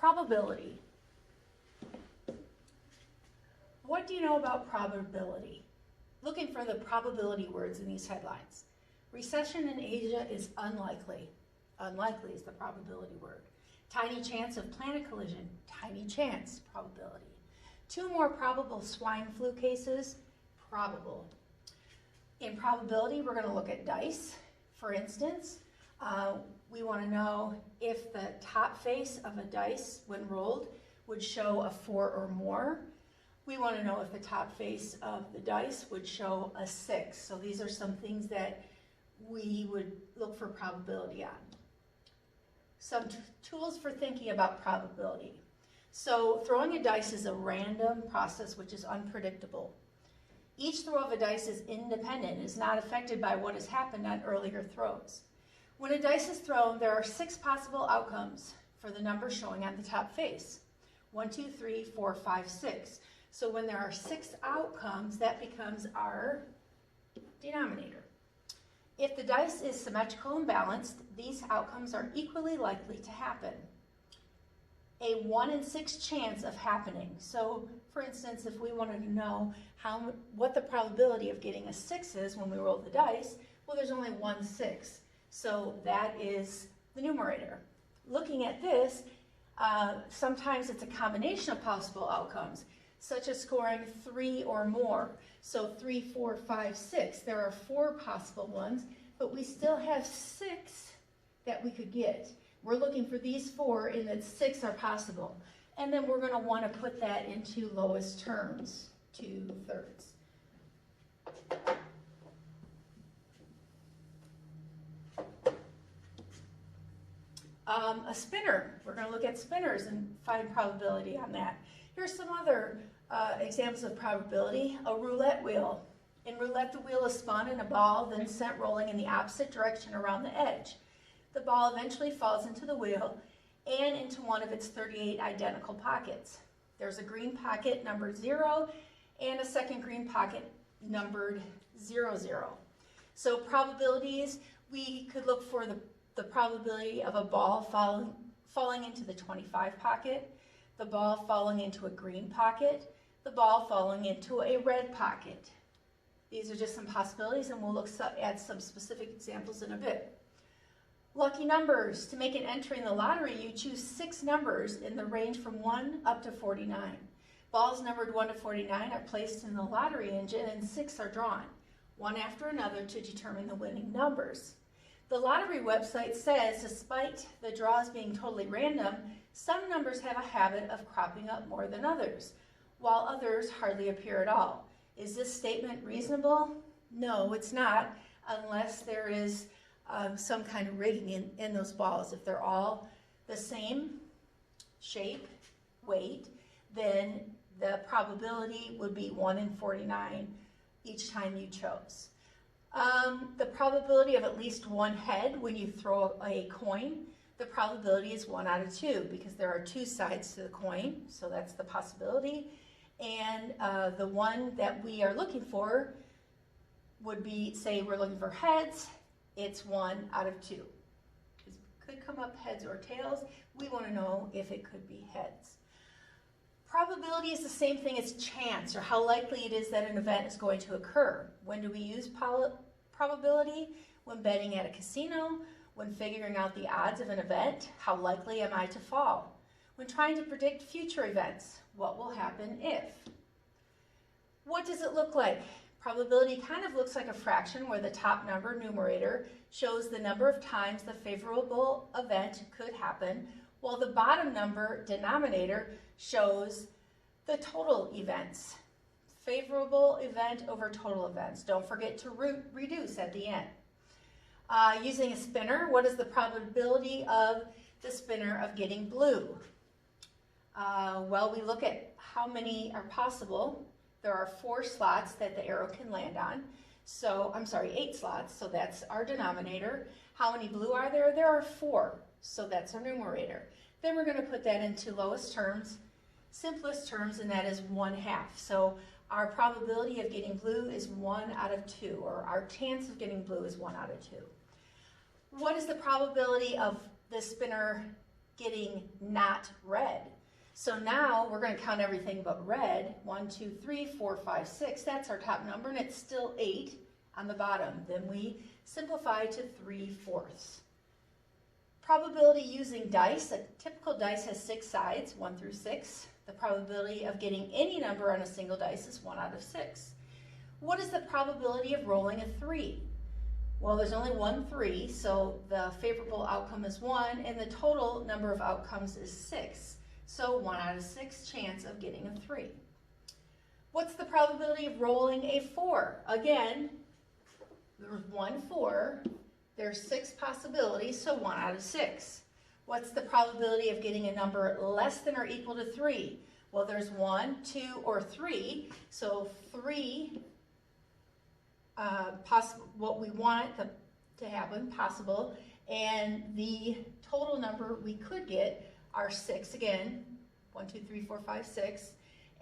Probability. What do you know about probability? Looking for the probability words in these headlines. Recession in Asia is unlikely. Unlikely is the probability word. Tiny chance of planet collision. Tiny chance, probability. 2 more probable swine flu cases. Probable. In probability, we're going to look at dice. For instance, we want to know if the top face of a dice, when rolled, would show a 4 or more. We want to know if the top face of the dice would show a 6. So these are some things that we would look for probability on. Some tools for thinking about probability. So throwing a dice is a random process which is unpredictable. Each throw of a dice is independent, is not affected by what has happened on earlier throws. When a dice is thrown, there are 6 possible outcomes for the number showing on the top face. 1, 2, 3, 4, 5, 6. So when there are 6 outcomes, that becomes our denominator. If the dice is symmetrical and balanced, these outcomes are equally likely to happen. A 1 in 6 chance of happening. So for instance, if we wanted to know what the probability of getting a 6 is when we roll the dice, well, there's only 1 6. So that is the numerator. Looking at this, sometimes it's a combination of possible outcomes, such as scoring 3 or more. So 3, 4, 5, 6. There are 4 possible ones, but we still have 6 that we could get. We're looking for these 4 and that 6 are possible. And then we're going to want to put that into lowest terms, 2/3. A spinner. We're going to look at spinners and find probability on that. Here's some other examples of probability. A roulette wheel. In roulette, the wheel is spun and a ball then sent rolling in the opposite direction around the edge. The ball eventually falls into the wheel and into one of its 38 identical pockets. There's a green pocket numbered 0 and a second green pocket numbered 0, 0. So probabilities, we could look for the probability of a ball falling into the 25 pocket, the ball falling into a green pocket, the ball falling into a red pocket. These are just some possibilities, and we'll look at some specific examples in a bit. Lucky numbers. To make an entry in the lottery, you choose 6 numbers in the range from 1 up to 49. Balls numbered 1 to 49 are placed in the lottery engine and 6 are drawn, one after another, to determine the winning numbers. The lottery website says, despite the draws being totally random, some numbers have a habit of cropping up more than others, while others hardly appear at all. Is this statement reasonable? No, it's not, unless there is some kind of rigging in those balls. If they're all the same shape, weight, then the probability would be 1 in 49 each time you chose. The probability of at least one head when you throw a coin, the probability is 1 out of 2 because there are 2 sides to the coin, so that's the possibility. And the one that we are looking for would be, say we're looking for heads, it's 1 out of 2. It could come up heads or tails. We want to know if it could be heads. Probability is the same thing as chance, or how likely it is that an event is going to occur. When do we use probability? When betting at a casino, when figuring out the odds of an event, how likely am I to fall? When trying to predict future events, what will happen if? What does it look like? Probability kind of looks like a fraction where the top number, numerator, shows the number of times the favorable event could happen, while the bottom number, denominator, shows the total events. Favorable event over total events. Don't forget to reduce at the end. Using a spinner, what is the probability of the spinner of getting blue? Well, we look at how many are possible. There are 4 slots that the arrow can land on. So, 8 slots, so that's our denominator. How many blue are there? There are 4, so that's our numerator. Then we're going to put that into lowest terms, simplest terms, and that is 1/2. So our probability of getting blue is 1 out of 2, or our chance of getting blue is 1 out of 2. What is the probability of the spinner getting not red. So now we're going to count everything but red. 1, 2, 3, 4, 5, 6. That's our top number, and it's still 8 on the bottom. Then we simplify to 3/4. Probability using dice. A typical dice has 6 sides, 1 through 6. The probability of getting any number on a single dice is 1 out of 6. What is the probability of rolling a 3? Well, there's only one 3, so the favorable outcome is 1, and the total number of outcomes is 6. So 1 out of 6 chance of getting a 3. What's the probability of rolling a 4? Again, there's one 4. There's 6 possibilities, so 1 out of 6. What's the probability of getting a number less than or equal to 3? Well, there's 1, 2, or 3, so 3 possible, what we want to happen, possible, and the total number we could get are 6 again, 1, 2, 3, 4, 5, 6,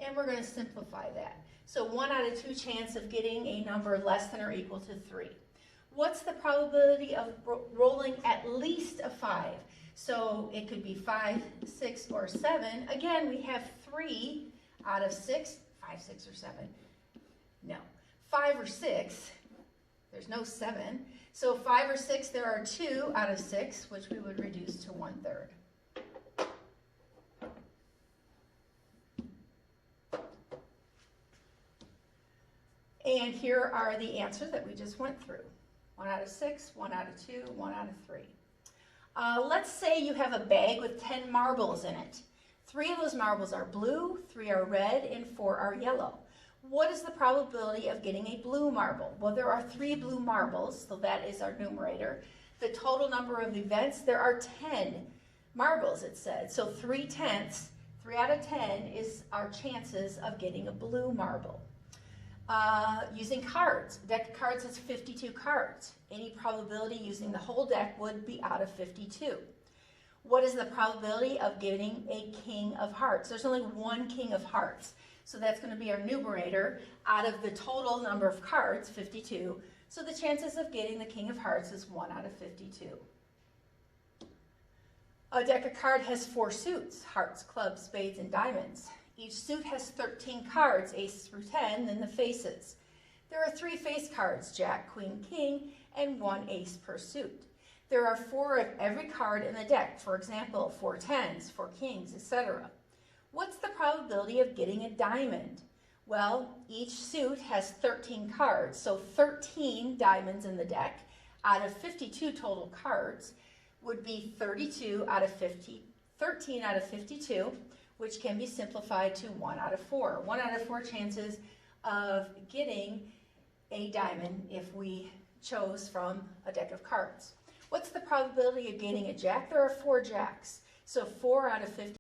and we're going to simplify that. So 1 out of 2 chance of getting a number less than or equal to 3. What's the probability of rolling at least a 5? So it could be 5, 6, or 7. Again, we have 3 out of 6, 5, 6, or 7. No, 5 or 6, there's no 7. So 5 or 6, there are 2 out of 6, which we would reduce to 1/3. And here are the answers that we just went through. 1 out of 6, 1 out of 2, 1 out of 3. Let's say you have a bag with 10 marbles in it. 3 of those marbles are blue, 3 are red, and 4 are yellow. What is the probability of getting a blue marble? Well, there are 3 blue marbles, so that is our numerator. The total number of events, there are 10 marbles, it said. So 3/10, 3 out of 10 is our chances of getting a blue marble. Using cards. A deck of cards has 52 cards. Any probability using the whole deck would be out of 52. What is the probability of getting a king of hearts? There's only one king of hearts. So that's going to be our numerator out of the total number of cards, 52. So the chances of getting the king of hearts is 1 out of 52. A deck of cards has 4 suits, hearts, clubs, spades, and diamonds. Each suit has 13 cards, ace through 10, then the faces. There are 3 face cards, jack, queen, king, and 1 ace per suit. There are 4 of every card in the deck, for example, 4 tens, 4 kings, etc. What's the probability of getting a diamond? Well, each suit has 13 cards, so 13 diamonds in the deck out of 52 total cards would be 13 out of 52, which can be simplified to 1 out of 4. 1 out of 4 chances of getting a diamond if we chose from a deck of cards. What's the probability of getting a jack? There are 4 jacks, so 4 out of 50